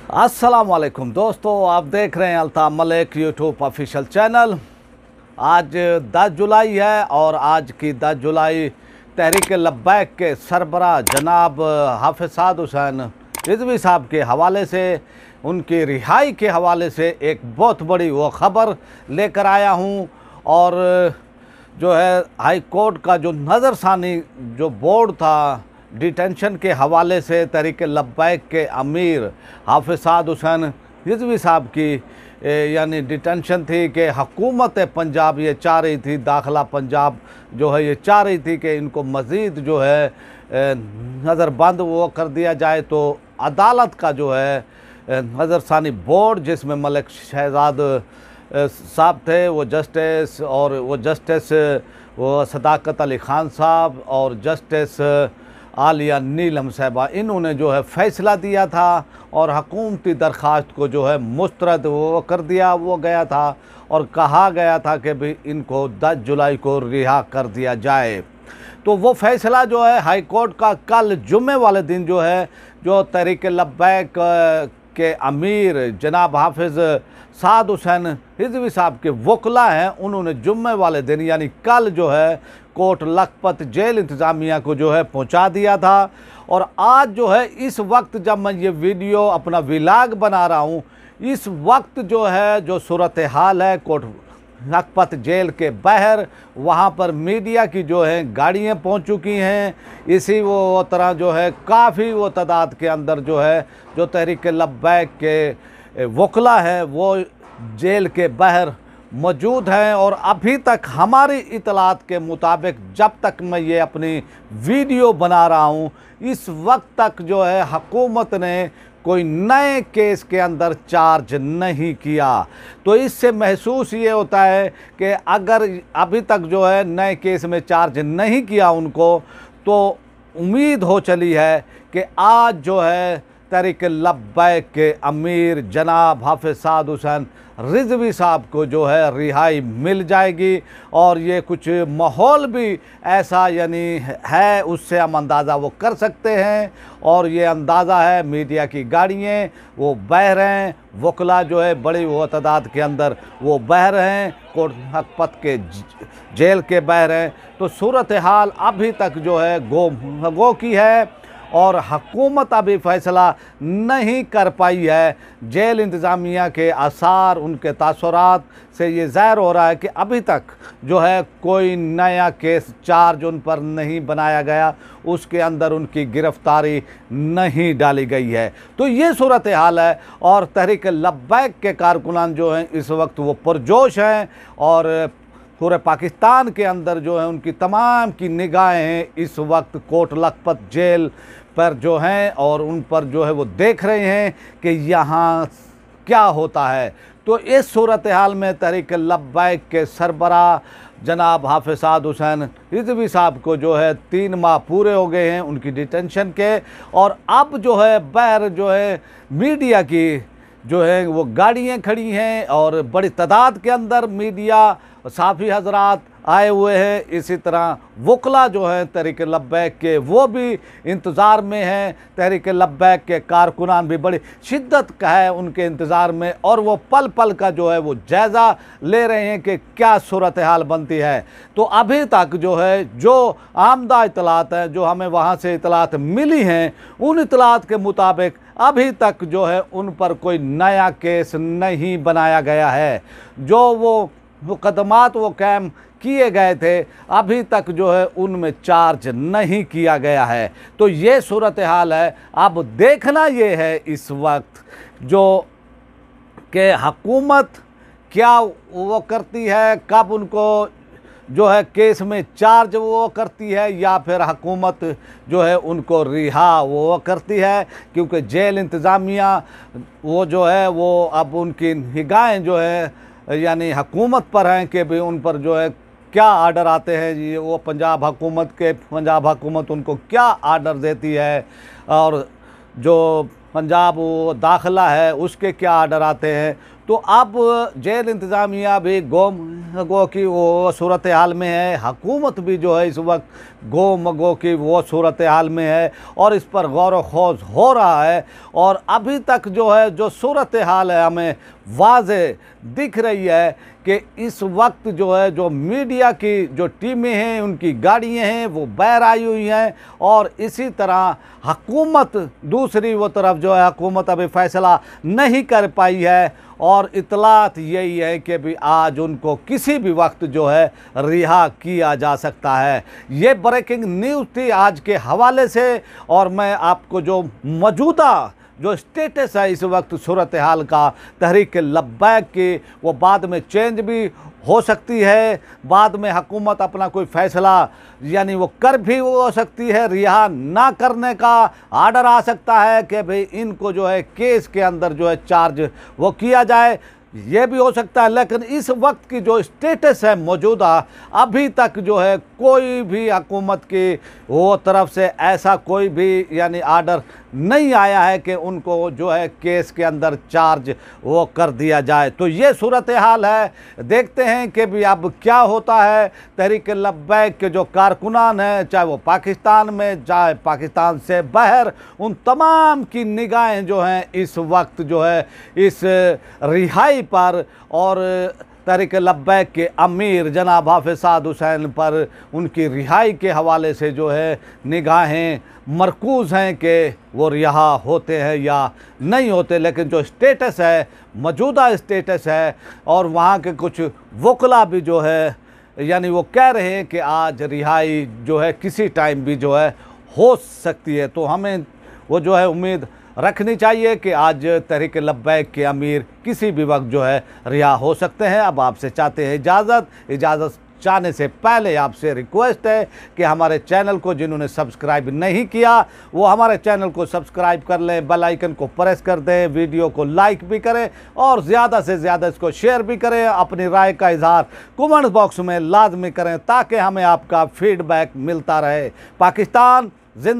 अस्सलाम वालेकुम दोस्तों, आप देख रहे हैं Altaf Malik YouTube official channel. आज 10 जुलाई है और आज की 10 जुलाई तहरीक लब्बैक के सरबराह जनाब हाफिज़ साद हुसैन रिज़वी साहब के हवाले से, उनकी रिहाई के हवाले से एक बहुत बड़ी वो ख़बर लेकर आया हूँ। और जो है हाई कोर्ट का जो नज़रसानी जो बोर्ड था डिटेंशन के हवाले से तहरीक लब्बैक के अमीर हाफिज़ साद हुसैन रिज़वी साहब की यानी डिटेंशन थी कि हुकूमत पंजाब ये चाह रही थी, दाखिला पंजाब जो है ये चाह रही थी कि इनको मज़ीद जो है नज़रबंद वो कर दिया जाए। तो अदालत का जो है नज़रसानी बोर्ड जिसमें मलिक शहजाद साहब थे वो जस्टिस सदाकत अली ख़ान साहब और जस्टिस आलिया नीलम साहबा, इन्होंने जो है फ़ैसला दिया था और हुकूमती दरख्वास्त को जो है मुस्तरद वो कर दिया वो गया था और कहा गया था कि भी इनको 10 जुलाई को रिहा कर दिया जाए। तो वो फ़ैसला जो है हाई कोर्ट का कल जुम्मे वाले दिन जो है जो तहरीक लब्बैक के अमीर जनाब हाफिज़ साद हुसैन रिज़वी साहब के वकला हैं, उन्होंने जुम्मे वाले दिन यानी कल जो है कोट लखपत जेल इंतज़ामिया को जो है पहुंचा दिया था। और आज जो है इस वक्त जब मैं ये वीडियो अपना व्लॉग बना रहा हूँ, इस वक्त जो है जो सूरत हाल है कोट लखपत जेल के बाहर, वहाँ पर मीडिया की जो है गाड़ियाँ पहुँच चुकी हैं। इसी वो तरह जो है काफ़ी वो तादाद के अंदर जो है जो तहरीक लब्बैक के वकला हैं वो जेल के बाहर मौजूद हैं। और अभी तक हमारी इतलात के मुताबिक जब तक मैं ये अपनी वीडियो बना रहा हूँ, इस वक्त तक जो है हुकूमत ने कोई नए केस के अंदर चार्ज नहीं किया। तो इससे महसूस ये होता है कि अगर अभी तक जो है नए केस में चार्ज नहीं किया उनको, तो उम्मीद हो चली है कि आज जो है तहरीक लब्बैक के अमीर जनाब हाफिज़ साद हुसैन रिज़वी साहब को जो है रिहाई मिल जाएगी। और ये कुछ माहौल भी ऐसा यानी है, उससे हम अंदाज़ा वो कर सकते हैं। और ये अंदाज़ा है मीडिया की गाड़ियाँ वो बह रहे हैं, वकला जो है बड़ी वो तादाद के अंदर वो बह रहे हैं, कोट लखपत के जेल के बह रहे हैं। तो सूरत हाल अभी तक जो है गो की है और हुकूमत अभी फ़ैसला नहीं कर पाई है। जेल इंतज़ामिया के आसार, उनके तासुरात से ये ज़ाहिर हो रहा है कि अभी तक जो है कोई नया केस चार्ज उन पर नहीं बनाया गया, उसके अंदर उनकी गिरफ़्तारी नहीं डाली गई है। तो ये सूरत हाल है और तहरीक लब्बैक के कारकुनान जो हैं इस वक्त वो पुरजोश हैं और पूरे पाकिस्तान के अंदर जो है उनकी तमाम की निगाहें इस वक्त कोट लखपत जेल पर जो हैं और उन पर जो है वो देख रहे हैं कि यहाँ क्या होता है। तो इस सूरत हाल में तहरीक लब्बैक के सरबराह जनाब हाफिज़ साद हुसैन रिज़वी साहब को जो है 3 माह पूरे हो गए हैं उनकी डिटेंशन के। और अब जो है बाहर जो है मीडिया की जो है वो गाड़ियाँ खड़ी हैं और बड़ी तादाद के अंदर मीडिया साफ़ी हजरात आए हुए हैं। इसी तरह वकला जो हैं तहरीक लब्बैक के वो भी इंतज़ार में हैं। तहरीक लब्बैक के कारकुनान भी बड़ी शिद्दत का है उनके इंतज़ार में और वो पल पल का जो है वो जायज़ा ले रहे हैं कि क्या सूरत हाल बनती है। तो अभी तक जो है जो आमदा इतलात हैं, जो हमें वहाँ से इतलात मिली हैं, उन इतलात के मुताबिक अभी तक जो है उन पर कोई नया केस नहीं बनाया गया है। जो वो मुकदमात वो कायम किए गए थे अभी तक जो है उनमें चार्ज नहीं किया गया है। तो ये सूरत हाल है। अब देखना ये है इस वक्त जो कि हुकूमत क्या वो करती है, कब उनको जो है केस में चार्ज वो करती है या फिर हुकूमत जो है उनको रिहा वो करती है। क्योंकि जेल इंतज़ामिया वो जो है वो अब उनकी निगाहें जो है यानी हुकूमत पर हैं कि भी उन पर जो है क्या आर्डर आते हैं जी, वो पंजाब हुकूमत उनको क्या आर्डर देती है और जो पंजाब वो दाखिला है उसके क्या आर्डर आते हैं, तो अब जेल इंतज़ामिया भी गो की वो सूरत हाल में है, हुकूमत भी जो है इस वक्त गो की वो सूरत हाल में है और इस पर गौर व खोज हो रहा है। और अभी तक जो है जो सूरत हाल है हमें वाज़े दिख रही है कि इस वक्त जो है जो मीडिया की जो टीमें हैं, उनकी गाड़ियां हैं, वो बाहर आई हुई हैं और इसी तरह हुकूमत दूसरी वो तरफ जो है हुकूमत अभी फ़ैसला नहीं कर पाई है और इतलात यही है कि भी आज उनको किसी भी वक्त जो है रिहा किया जा सकता है। ये ब्रेकिंग न्यूज़ थी आज के हवाले से और मैं आपको जो मौजूदा जो स्टेटस है इस वक्त सूरत हाल का तहरीक लब्बैक की, वो बाद में चेंज भी हो सकती है, बाद में हुकूमत अपना कोई फ़ैसला यानी वो कर भी हो सकती है, रिहा ना करने का आर्डर आ सकता है कि भाई इनको जो है केस के अंदर जो है चार्ज वो किया जाए, ये भी हो सकता है। लेकिन इस वक्त की जो स्टेटस है मौजूदा, अभी तक जो है कोई भी हुकूमत की वो तरफ से ऐसा कोई भी यानी आर्डर नहीं आया है कि उनको जो है केस के अंदर चार्ज वो कर दिया जाए। तो ये सूरत हाल है, देखते हैं कि भी अब क्या होता है। तहरीक लब्बैक के जो कारकुनान हैं, चाहे वो पाकिस्तान में चाहे पाकिस्तान से बाहर, उन तमाम की निगाहें जो हैं इस वक्त जो है इस रिहाई पर और तहरीक लब्बैक के अमीर जनाब हाफिज़ साद हुसैन पर उनकी रिहाई के हवाले से जो है निगाहें मरकूज़ हैं कि वो रिहा होते हैं या नहीं होते। लेकिन जो स्टेटस है, मौजूदा स्टेटस है, और वहाँ के कुछ वकला भी जो है यानी वो कह रहे हैं कि आज रिहाई जो है किसी टाइम भी जो है हो सकती है। तो हमें वो जो है उम्मीद रखनी चाहिए कि आज तहरीक लब्बैक के अमीर किसी भी वक्त जो है रिहा हो सकते हैं। अब आपसे चाहते हैं इजाज़त चाहने से पहले आपसे रिक्वेस्ट है कि हमारे चैनल को जिन्होंने सब्सक्राइब नहीं किया वो हमारे चैनल को सब्सक्राइब कर लें, बेल आइकन को प्रेस कर दें, वीडियो को लाइक भी करें और ज़्यादा से ज़्यादा इसको शेयर भी करें। अपनी राय का इजहार कमेंट बॉक्स में लाजमी करें ताकि हमें आपका फीडबैक मिलता रहे। पाकिस्तान जिंदा।